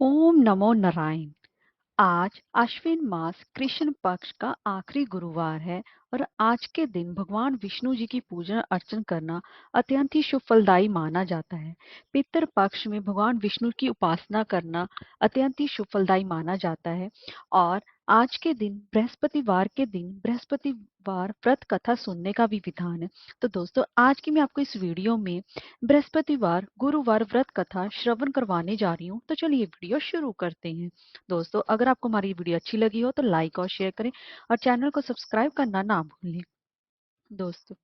ओम नमो नारायण। आज आश्विन मास कृष्ण पक्ष का आखिरी गुरुवार है और आज के दिन भगवान विष्णु जी की पूजा अर्चन करना अत्यंत ही शुभ फलदायी माना जाता है। पितृ पक्ष में भगवान विष्णु की उपासना करना अत्यंत ही शुभ फलदायी माना जाता है। और आज के दिन बृहस्पतिवार के दिन बृहस्पतिवार व्रत कथा सुनने का भी विधान है। तो दोस्तों, आज की मैं आपको इस वीडियो में बृहस्पतिवार गुरुवार व्रत कथा श्रवण करवाने जा रही हूँ। तो चलिए वीडियो शुरू करते हैं। दोस्तों, अगर आपको हमारी वीडियो अच्छी लगी हो तो लाइक और शेयर करें और चैनल को सब्सक्राइब करना ना भूलें। दोस्तों,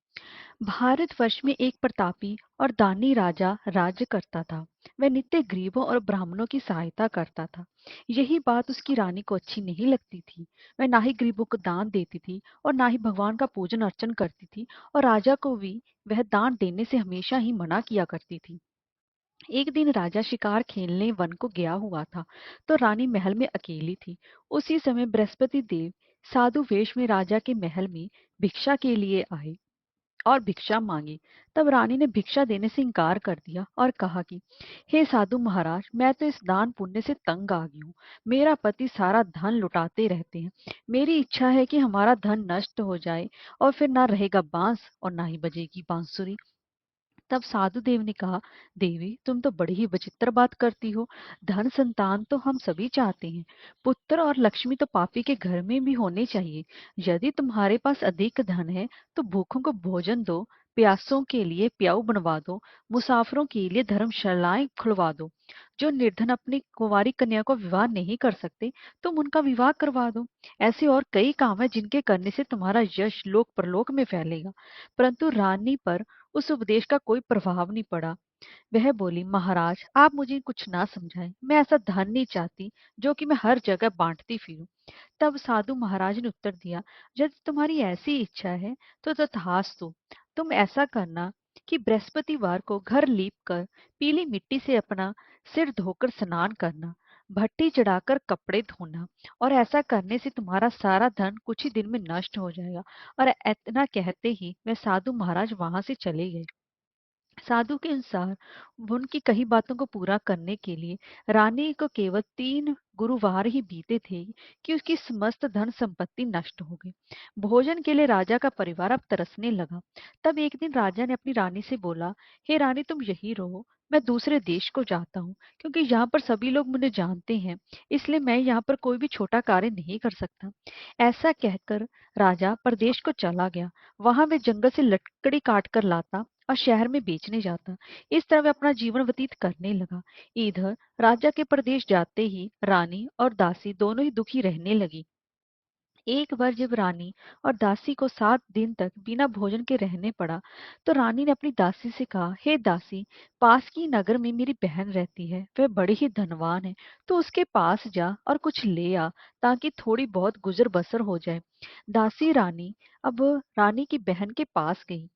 भारतवर्ष में एक प्रतापी और दानी राजा राज्य करता था। वह नित्य गरीबों और ब्राह्मणों की सहायता करता था। यही बात उसकी रानी को अच्छी नहीं लगती थी। वह ना ही गरीबों को दान देती थी और ना ही भगवान का पूजन अर्चन करती थी, और राजा को भी वह दान देने से हमेशा ही मना किया करती थी। एक दिन राजा शिकार खेलने वन को गया हुआ था, तो रानी महल में अकेली थी। उसी समय बृहस्पति देव साधु वेश में राजा के महल में भिक्षा के लिए आए और भिक्षा मांगी। तब रानी ने भिक्षा देने से इनकार कर दिया और कहा कि हे साधु महाराज, मैं तो इस दान पुण्य से तंग आ गई हूँ। मेरा पति सारा धन लुटाते रहते हैं। मेरी इच्छा है कि हमारा धन नष्ट हो जाए और फिर ना रहेगा बांस और ना ही बजेगी बांसुरी। तब साधु देव ने कहा, देवी, तुम तो बड़ी ही विचित्र बात करती हो। धन संतान तो हम सभी चाहते हैं। पुत्र और लक्ष्मी तो पापी के घर में भी होने चाहिए। यदि तुम्हारे पास अधिक धन है तो भूखों को भोजन दो, प्यासों के लिए प्याऊ बनवा दो, मुसाफिरों के लिए धर्मशालाएं खुलवा दो। जो निर्धन अपनी कुंवारी कन्या को विवाह नहीं कर सकते, तुम उनका विवाह करवा दो। ऐसे और कई काम है जिनके करने से तुम्हारा यश लोक परलोक में फैलेगा। परंतु रानी पर उस उपदेश का कोई प्रभाव नहीं पड़ा। वह बोली, महाराज, आप मुझे कुछ ना समझाएं। मैं ऐसा धन नहीं चाहती जो कि मैं हर जगह बांटती फिरूं। तब साधु महाराज ने उत्तर दिया, यदि तुम्हारी ऐसी इच्छा है तो तथास्तु। तुम ऐसा करना कि बृहस्पतिवार को घर लीप कर पीली मिट्टी से अपना सिर धोकर स्नान करना, भट्टी चढ़ाकर कपड़े धोना, और ऐसा करने से तुम्हारा सारा धन कुछ ही दिन में नष्ट हो जाएगा। और इतना कहते ही वह साधु महाराज वहां से चले गए। साधु के अनुसार उनकी कही बातों को पूरा करने के लिए रानी को केवल 3 गुरुवार ही बीते थे कि उसकी समस्त धन संपत्ति नष्ट हो गई। भोजन के लिए राजा का परिवार अब तरसने लगा। तब एक दिन राजा ने अपनी रानी से बोला, हे रानी, तुम यही रहो। मैं दूसरे देश को जाता हूँ, क्योंकि यहाँ पर सभी लोग मुझे जानते हैं। इसलिए मैं यहाँ पर कोई भी छोटा कार्य नहीं कर सकता। ऐसा कहकर राजा प्रदेश को चला गया। वहां वे जंगल से लकड़ी काट कर लाता और शहर में बेचने जाता। इस तरह वह अपना जीवन व्यतीत करने लगा। इधर राजा के प्रदेश जाते ही रानी और दासी दोनों ही दुखी रहने लगी। एक बार जब रानी और दासी को 7 दिन तक बिना भोजन के रहने पड़ा, तो रानी ने अपनी दासी से कहा, हे दासी, पास की नगर में मेरी बहन रहती है। वह बड़ी ही धनवान है। तो उसके पास जा और कुछ ले आ, ताकि थोड़ी बहुत गुजर बसर हो जाए। दासी रानी अब रानी की बहन के पास गई।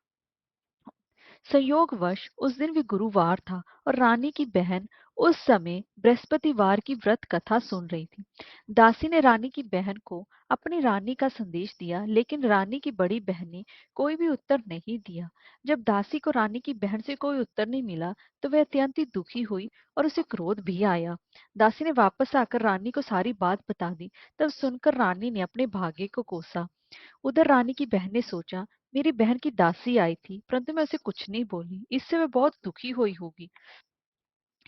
संयोगवश उस दिन भी गुरुवार था और रानी की बहन उस समय बृहस्पतिवार की व्रत कथा सुन रही थी। दासी ने रानी की बहन को अपनी रानी का संदेश दिया, लेकिन रानी की बड़ी बहन ने कोई भी उत्तर नहीं दिया। जब दासी को रानी की बहन से कोई उत्तर नहीं मिला, तो वह अत्यंत ही दुखी हुई और उसे क्रोध भी आया। दासी ने वापस आकर रानी को सारी बात बता दी। तब सुनकर रानी ने अपने भाग्य को कोसा। उधर रानी की बहन ने सोचा, मेरी बहन की दासी आई थी, परंतु मैं उसे कुछ नहीं बोली। इससे वह बहुत दुखी हुई होगी।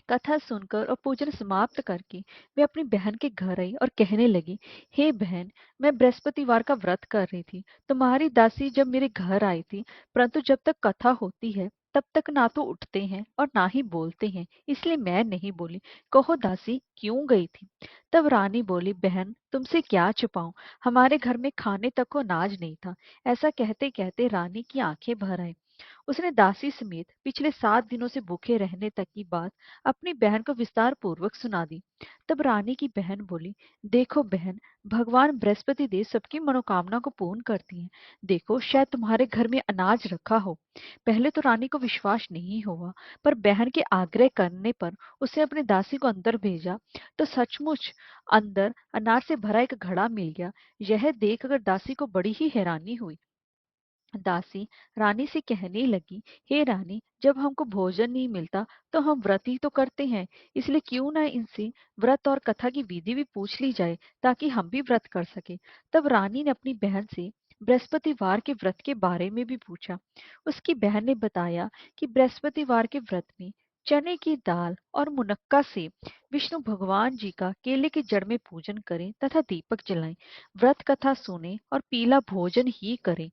कथा सुनकर और पूजन समाप्त करके वे अपनी बहन के घर आई और कहने लगी, हे बहन, मैं बृहस्पतिवार का व्रत कर रही थी। तुम्हारी दासी जब मेरे घर आई थी, परंतु जब तक कथा होती है तब तक ना तो उठते हैं और ना ही बोलते हैं, इसलिए मैं नहीं बोली। कहो दासी, क्यों गई थी? तब रानी बोली, बहन, तुमसे क्या छुपाऊं, हमारे घर में खाने तक को अनाज नहीं था। ऐसा कहते कहते रानी की आंखें भर आई। उसने दासी समेत पिछले 7 दिनों से भूखे रहने तक की बात अपनी बहन को विस्तार पूर्वक सुना दी। तब रानी की बहन बोली, देखो बहन, भगवान बृहस्पति देव सबकी मनोकामना को पूर्ण करती हैं। देखो, शायद तुम्हारे घर में अनाज रखा हो। पहले तो रानी को विश्वास नहीं हुआ, पर बहन के आग्रह करने पर उसने अपनी दासी को अंदर भेजा, तो सचमुच अंदर अनाज से भरा एक घड़ा मिल गया। यह देखकर दासी को बड़ी ही हैरानी हुई। दासी रानी से कहने लगी, हे रानी, जब हमको भोजन नहीं मिलता तो हम व्रत ही तो करते हैं, इसलिए क्यों ना इनसे व्रत और कथा की विधि भी पूछ ली जाए ताकि हम भी व्रत कर सके। तब रानी ने अपनी बहन से बृहस्पतिवार के व्रत के बारे में भी पूछा। उसकी बहन ने बताया कि बृहस्पतिवार के व्रत में चने की दाल और मुनक्का से विष्णु भगवान जी का केले की जड़ में पूजन करें तथा दीपक जलाएं, व्रत कथा सुने और पीला भोजन ही करें।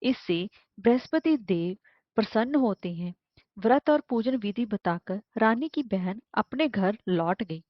इससे बृहस्पति देव प्रसन्न होते हैं। व्रत और पूजन विधि बताकर रानी की बहन अपने घर लौट गई।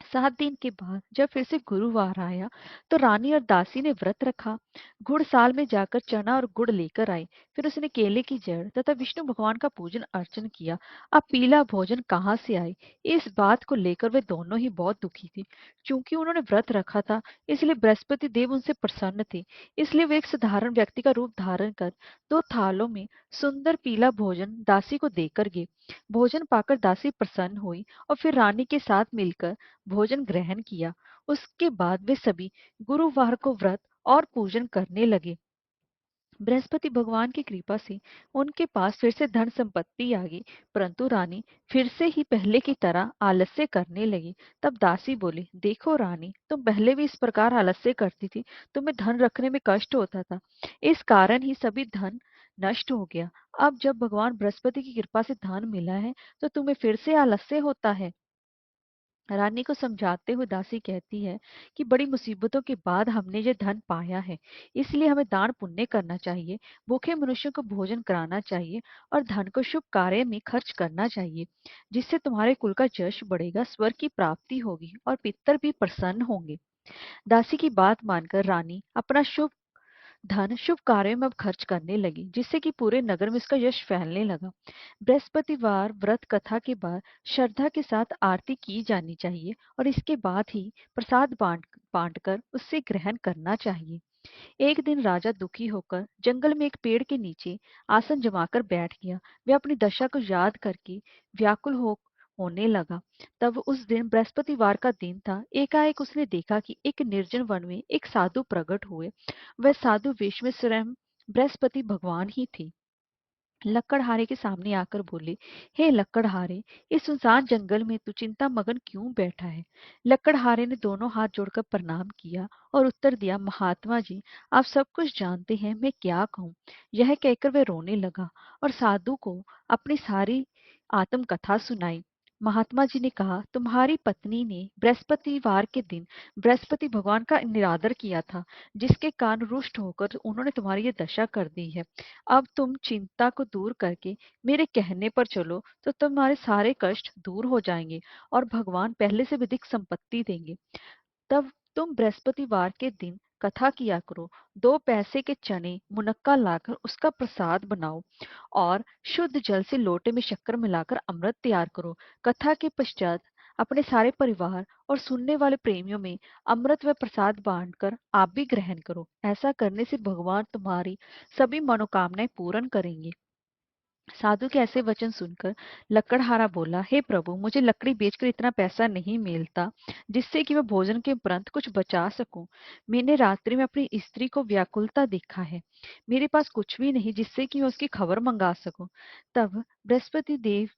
7 दिन के बाद जब फिर से गुरुवार आया तो रानी और दासी ने व्रत रखा। घुड़साल में जाकर चना और गुड़ लेकर आई। फिर उसने केले की जड़ तथा विष्णु भगवान का पूजन अर्चन किया। अब पीला भोजन कहाँ से आए, इस बात को लेकर वे दोनों ही बहुत दुखी थे। क्योंकि उन्होंने व्रत रखा था, इसलिए बृहस्पति देव उनसे प्रसन्न थे। इसलिए वे एक साधारण व्यक्ति का रूप धारण कर 2 थालों में सुंदर पीला भोजन दासी को देकर गए। भोजन पाकर दासी प्रसन्न हुई और फिर रानी के साथ मिलकर भोजन ग्रहण किया। उसके बाद वे सभी गुरुवार को व्रत और पूजन करने लगे। बृहस्पति भगवान की कृपा से उनके पास फिर से धन संपत्ति आ गई, परंतु रानी फिर से ही पहले की तरह आलस्य करने लगी। तब दासी बोली, देखो रानी, तुम पहले भी इस प्रकार आलस्य करती थी, तुम्हें धन रखने में कष्ट होता था, इस कारण ही सभी धन नष्ट हो गया। अब जब भगवान बृहस्पति की कृपा से धन मिला है तो तुम्हें फिर से आलस्य होता है। रानी को समझाते हुए दासी कहती है कि बड़ी मुसीबतों के बाद हमने ये धन पाया है, इसलिए हमें दान पुण्य करना चाहिए, भूखे मनुष्यों को भोजन कराना चाहिए और धन को शुभ कार्य में खर्च करना चाहिए, जिससे तुम्हारे कुल का यश बढ़ेगा, स्वर्ग की प्राप्ति होगी और पितर भी प्रसन्न होंगे। दासी की बात मानकर रानी अपना शुभ धन शुभ कार्यों में अब खर्च करने लगी, जिससे कि पूरे नगर में उसका यश फैलने लगा। बृहस्पतिवार व्रत कथा के बाद श्रद्धा के साथ आरती की जानी चाहिए और इसके बाद ही प्रसाद बांटकर उससे ग्रहण करना चाहिए। एक दिन राजा दुखी होकर जंगल में एक पेड़ के नीचे आसन जमाकर बैठ गया। वह अपनी दशा को याद करके व्याकुल होने लगा। तब उस दिन बृहस्पतिवार का दिन था। एकाएक उसने देखा कि एक निर्जन वन में एक साधु प्रकट हुए। वह साधु वेश में स्वयं बृहस्पति भगवान ही थे। लकड़हारे के सामने आकर बोले, हे लकड़हारे, इस सुनसान जंगल में तू चिंता मगन क्यों बैठा है? लकड़हारे ने दोनों हाथ जोड़कर प्रणाम किया और उत्तर दिया, महात्मा जी, आप सब कुछ जानते हैं, मैं क्या कहूँ। यह कहकर वह रोने लगा और साधु को अपनी सारी आत्मकथा सुनाई। महात्मा जी ने कहा, तुम्हारी पत्नी ने बृहस्पतिवार के दिन बृहस्पति भगवान का निरादर किया था, जिसके कारण रुष्ट होकर उन्होंने तुम्हारी ये दशा कर दी है। अब तुम चिंता को दूर करके मेरे कहने पर चलो तो तुम्हारे सारे कष्ट दूर हो जाएंगे और भगवान पहले से भी अधिक संपत्ति देंगे। तब तुम बृहस्पतिवार के दिन कथा किया करो। 2 पैसे के चने मुनक्का लाकर उसका प्रसाद बनाओ और शुद्ध जल से लोटे में शक्कर मिलाकर अमृत तैयार करो। कथा के पश्चात अपने सारे परिवार और सुनने वाले प्रेमियों में अमृत व प्रसाद बांटकर आप भी ग्रहण करो। ऐसा करने से भगवान तुम्हारी सभी मनोकामनाएं पूर्ण करेंगे। साधु के ऐसे वचन सुनकर लकड़हारा बोला, हे प्रभु, मुझे लकड़ी बेचकर इतना पैसा नहीं मिलता जिससे कि मैं भोजन के उपरांत कुछ बचा सकूं। मैंने रात्रि में अपनी स्त्री को व्याकुलता देखा है। मेरे पास कुछ भी नहीं जिससे कि मैं उसकी खबर मंगा सकूं। तब बृहस्पति देव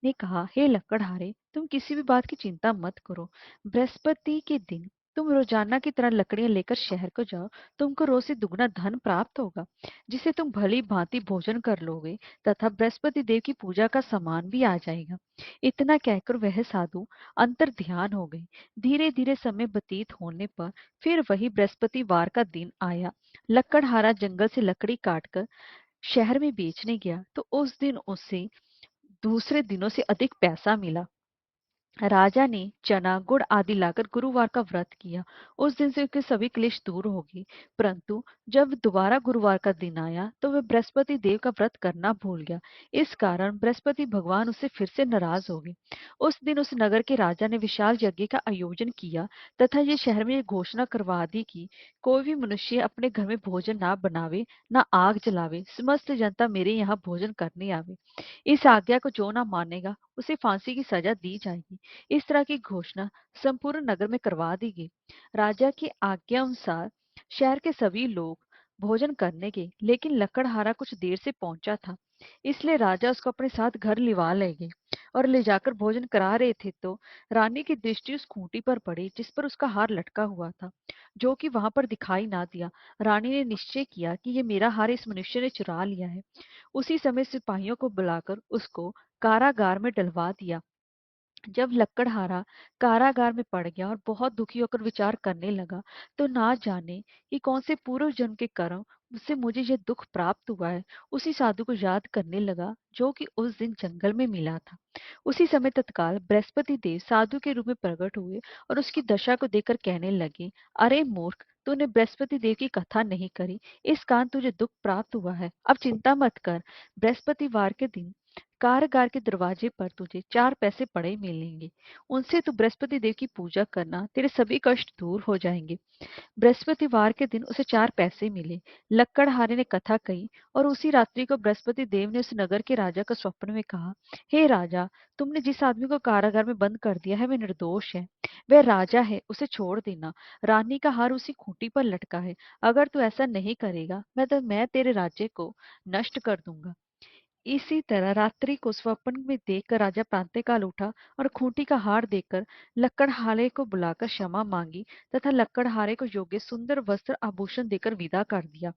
ने कहा, हे लकड़हारे, तुम किसी भी बात की चिंता मत करो। बृहस्पति के दिन तुम रोजाना की तरह लकड़ियां लेकर शहर को जाओ। तुमको रोज से दुगना धन प्राप्त होगा, जिससे तुम भली भांति भोजन कर लोगे तथा बृहस्पति देव की पूजा का सामान भी आ जाएगा। इतना कहकर वह साधु अंतर ध्यान हो गए। धीरे धीरे समय व्यतीत होने पर फिर वही बृहस्पतिवार का दिन आया। लकड़हारा जंगल से लकड़ी काटकर शहर में बेचने गया तो उस दिन उसे दूसरे दिनों से अधिक पैसा मिला। राजा ने चना गुड़ आदि लाकर गुरुवार का व्रत किया। उस दिन से उसके सभी क्लेश दूर हो गए। परंतु जब दोबारा गुरुवार का दिन आया तो वह बृहस्पति देव का व्रत करना भूल गया। इस कारण बृहस्पति भगवान उससे फिर से नाराज हो गए। उस दिन उस नगर के राजा ने विशाल यज्ञ का आयोजन किया तथा ये शहर में ये घोषणा करवा दी कि कोई भी मनुष्य अपने घर में भोजन ना बनावे, ना आग जलावे, समस्त जनता मेरे यहाँ भोजन करने आवे। इस आज्ञा को जो ना मानेगा उसे फांसी की सजा दी जाएगी। इस तरह की घोषणा संपूर्ण नगर में करवा दी गई। राजा की आज्ञा अनुसार शहर के सभी लोग भोजन करने के, लेकिन लकड़हारा कुछ देर से पहुंचा था, इसलिए राजा उसको अपने साथ घर लिवा ले गए और ले जाकर भोजन करा रहे थे तो रानी की दृष्टि उस खूंटी पर पड़ी जिस पर उसका हार लटका हुआ था, जो कि वहां पर दिखाई ना दिया। रानी ने निश्चय किया कि ये मेरा हार इस मनुष्य ने चुरा लिया है। उसी समय सिपाहियों को बुलाकर उसको कारागार में डलवा दिया। जब लक्कड़हारा कारागार में पड़ गया और बहुत दुखी होकर विचार करने लगा, तो ना जाने कि कौन से पूर्व जन्म के कर्म से मुझे ये दुख प्राप्त हुआ है। उसी साधु को याद करने लगा जो कि उस दिन जंगल में मिला था। उसी समय तत्काल बृहस्पति देव साधु के रूप में प्रकट हुए और उसकी दशा को देखकर कहने लगे, अरे मूर्ख, तूने बृहस्पति देव की कथा नहीं करी, इस कारण तुझे दुख प्राप्त हुआ है। अब चिंता मत कर, बृहस्पतिवार के दिन कारागार के दरवाजे पर तुझे 4 पैसे पड़े मिलेंगे। उनसे तू बृहस्पति देव की पूजा करना, तेरे सभी कष्ट दूर हो जाएंगे। बृहस्पतिवार के दिन उसे 4 पैसे मिले। लक्कड़हारे ने कथा कही और उसी रात्रि को बृहस्पति देव ने उस नगर के राजा को स्वप्न में कहा, हे राजा, तुमने जिस आदमी को कारागार में बंद कर दिया है वह निर्दोष है। वह राजा है, उसे छोड़ देना। रानी का हार उसी खूंटी पर लटका है। अगर तू ऐसा नहीं करेगा मैं तेरे राज्य को नष्ट कर दूंगा। इसी तरह रात्रि को स्वप्न में देखकर राजा प्रातःकाल उठा और खूंटी का हार देकर लक्कड़हारे को बुलाकर क्षमा मांगी तथा लक्कड़हारे को योग्य सुंदर वस्त्र आभूषण देकर विदा कर दिया।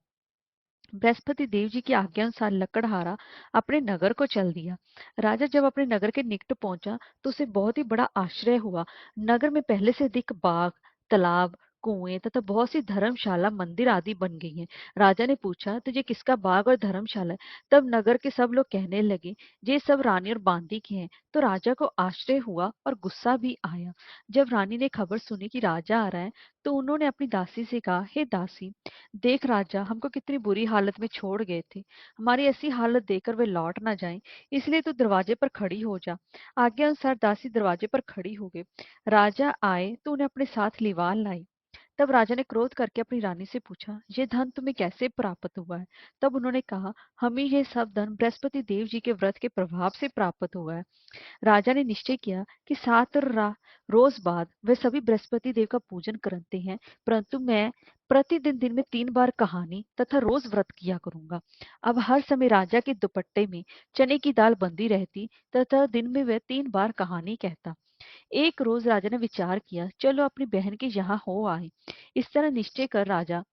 बृहस्पति देव जी की आज्ञा अनुसार लकड़हारा अपने नगर को चल दिया। राजा जब अपने नगर के निकट पहुंचा तो उसे बहुत ही बड़ा आश्चर्य हुआ। नगर में पहले से अधिक बाग, तालाब, कुएं तथा बहुत सी धर्मशाला, मंदिर आदि बन गई हैं। राजा ने पूछा, तुझे किसका बाग और धर्मशाला है? तब नगर के सब लोग कहने लगे, ये सब रानी और बांदी के हैं। तो राजा को आश्चर्य हुआ और गुस्सा भी आया। जब रानी ने खबर सुनी कि राजा आ रहा है, तो उन्होंने अपनी दासी से कहा, हे दासी, देख राजा हमको कितनी बुरी हालत में छोड़ गए थे। हमारी ऐसी हालत देखकर वे लौट ना जाएं, इसलिए तू दरवाजे पर खड़ी हो जा। आज्ञा अनुसार दासी दरवाजे पर खड़ी हो गई। राजा आए तो उन्हें अपने साथ लिवा लाई। तब राजा ने क्रोध करके अपनी रानी से पूछा, ये धन तुम्हें कैसे प्राप्त हुआ है? तब उन्होंने कहा, हमें यह सब धन बृहस्पति देव जी के व्रत के प्रभाव से प्राप्त हुआ है। राजा ने निश्चय किया कि रोज बाद वे सभी बृहस्पति देव का पूजन करते हैं, परंतु मैं प्रतिदिन दिन में 3 बार कहानी तथा रोज व्रत किया करूंगा। अब हर समय राजा के दुपट्टे में चने की दाल बंधी रहती तथा दिन में वह 3 बार कहानी कहता। एक रोज राजा ने विचार किया, चलो अपनी बहन के यहाँ हो आए। इस तरह निश्चय कर राजा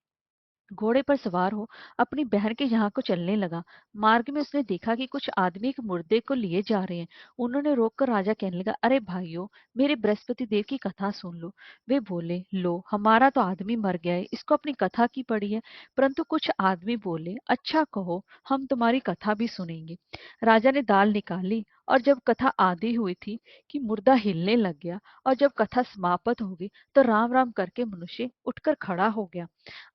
घोड़े पर सवार हो अपनी बहन के यहाँ को चलने लगा। मार्ग में उसने देखा कि कुछ आदमी एक मुर्दे को लिए जा रहे हैं। उन्होंने रोककर राजा कहने लगा, अरे भाइयों, मेरे बृहस्पति देव की कथा सुन लो। वे बोले, लो, हमारा तो आदमी मर गया है, इसको अपनी कथा की पड़ी है। परंतु कुछ आदमी बोले, अच्छा कहो, हम तुम्हारी कथा भी सुनेंगे। राजा ने दाल निकाली और जब कथा आधी हुई थी कि मुर्दा हिलने लग गया, और जब कथा समाप्त हो गई तो राम राम करके मनुष्य उठकर खड़ा हो गया।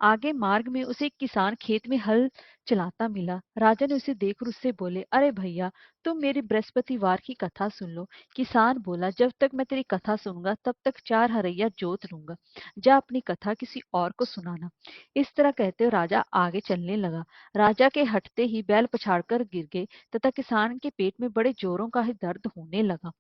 आगे मार्ग में उसे एक किसान खेत में हल चलाता मिला। राजा ने उसे देखकर उससे बोले, अरे भैया, तुम मेरी बृहस्पतिवार की कथा सुन लो। किसान बोला, जब तक मैं तेरी कथा सुनूंगा तब तक 4 हरैया जोत लूंगा। जा अपनी कथा किसी और को सुनाना। इस तरह कहते हुए राजा आगे चलने लगा। राजा के हटते ही बैल पछाड़कर गिर गए तथा किसान के पेट में बड़े जोरों का ही दर्द होने लगा।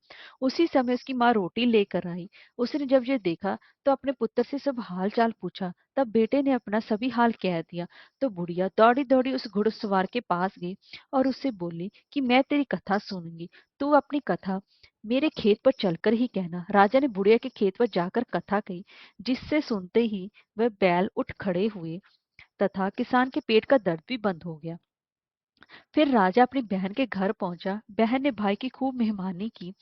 उसी समय उसकी माँ रोटी लेकर आई। उसने जब ये देखा तो अपने पुत्र से सब हाल चाल पूछा। तब बेटे ने अपना सभी हाल कह दिया। तो बुढ़िया दौड़ी दौड़ी उस घुड़सवार के पास गई और उससे बोली कि मैं तेरी कथा सुनूंगी, तू अपनी कथा मेरे खेत पर चलकर ही कहना। राजा ने बुढ़िया के खेत पर जाकर कथा कही, जिससे सुनते ही वह बैल उठ खड़े हुए तथा किसान के पेट का दर्द भी बंद हो गया। फिर राजा अपनी बहन के घर पहुंचा। बहन ने भाई की खूब मेहमानी की।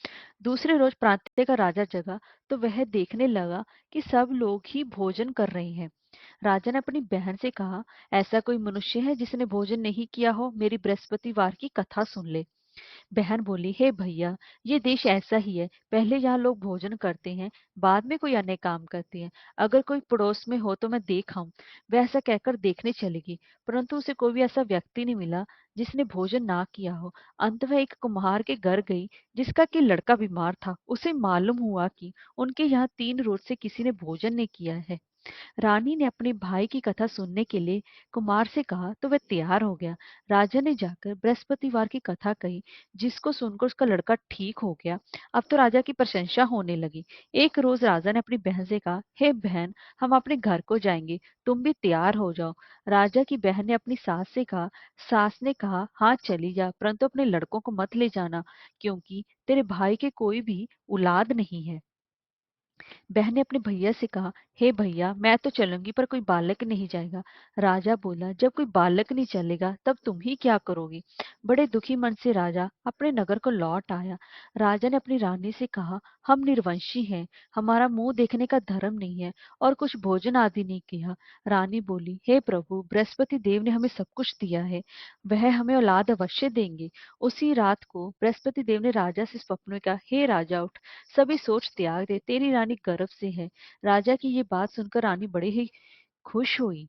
दूसरे रोज प्रातः का राजा जगा तो वह देखने लगा कि सब लोग ही भोजन कर रहे हैं। राजा ने अपनी बहन से कहा, ऐसा कोई मनुष्य है जिसने भोजन नहीं किया हो? मेरी बृहस्पतिवार की कथा सुन ले। बहन बोली, हे भैया, ये देश ऐसा ही है, पहले यहाँ लोग भोजन करते हैं, बाद में कोई अन्य काम करते हैं। अगर कोई पड़ोस में हो तो मैं देख आऊं। वह ऐसा कहकर देखने चलेगी, परंतु उसे कोई भी ऐसा व्यक्ति नहीं मिला जिसने भोजन ना किया हो। अंत वह एक कुम्हार के घर गई जिसका कि लड़का बीमार था। उसे मालूम हुआ कि उनके यहाँ 3 रोज से किसी ने भोजन नहीं किया है। रानी ने अपने भाई की कथा सुनने के लिए कुमार से कहा तो वह तैयार हो गया। राजा ने जाकर बृहस्पतिवार की कथा कही, जिसको सुनकर उसका लड़का ठीक हो गया। अब तो राजा की प्रशंसा होने लगी। एक रोज राजा ने अपनी बहन से कहा, हे बहन, हम अपने घर को जाएंगे, तुम भी तैयार हो जाओ। राजा की बहन ने अपनी सास से कहा। सास ने कहा, हाँ चली जा, परंतु अपने लड़कों को मत ले जाना, क्योंकि तेरे भाई के कोई भी औलाद नहीं है। बहन ने अपने भैया से कहा, हे भैया, मैं तो चलूंगी पर कोई बालक नहीं जाएगा। राजा बोला, जब कोई बालक नहीं चलेगा तब तुम ही क्या करोगी। बड़े दुखी मन से राजा अपने नगर को लौट आया। राजा ने अपनी रानी से कहा, हम निर्वंशी हैं, हमारा मुंह देखने का धर्म नहीं है और कुछ भोजन आदि नहीं किया। रानी बोली, हे प्रभु, बृहस्पति देव ने हमें सब कुछ दिया है, वह हमें औलाद अवश्य देंगे। उसी रात को बृहस्पति देव ने राजा से स्वप्न में कहा, हे राजा, उठ, सभी सोच त्याग दे, तेरी रानी गर्भ से है। राजा की ये बात सुनकर रानी बड़े ही खुश हुई।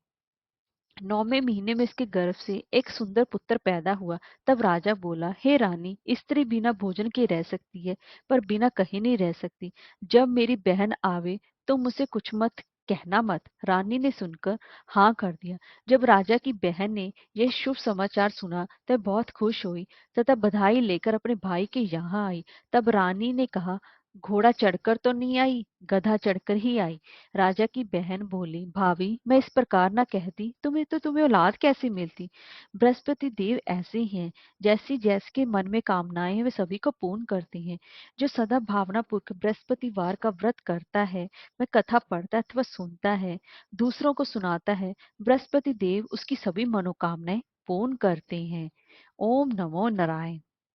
9वें महीने में इसके गर्भ से एक सुंदर पुत्र पैदा हुआ। तब राजा बोला, हे रानी, स्त्री बिना भोजन के रह सकती है, पर बिना कहीं नहीं रह सकती। जब मेरी बहन आवे तो मुझसे कुछ मत कहना मत। रानी ने सुनकर हाँ कर दिया। जब राजा की बहन ने यह शुभ समाचार सुना तब बहुत खुश हुई तथा बधाई लेकर अपने भाई के यहाँ आई। तब रानी ने कहा, घोड़ा चढ़कर तो नहीं आई, गधा चढ़कर ही आई। राजा की बहन बोली, भाभी, मैं इस प्रकार ना कहती, तुम्हें औलाद कैसे मिलती। बृहस्पति देव ऐसे ही हैं, जैसी जैसके मन में कामनाएं हैं वे सभी को पूर्ण करते हैं। जो सदा भावना पूर्वक बृहस्पतिवार का व्रत करता है, वह कथा पढ़ता अथवा सुनता है, दूसरों को सुनाता है, बृहस्पति देव उसकी सभी मनोकामनाएं पूर्ण करते हैं। ओम नमो नारायण।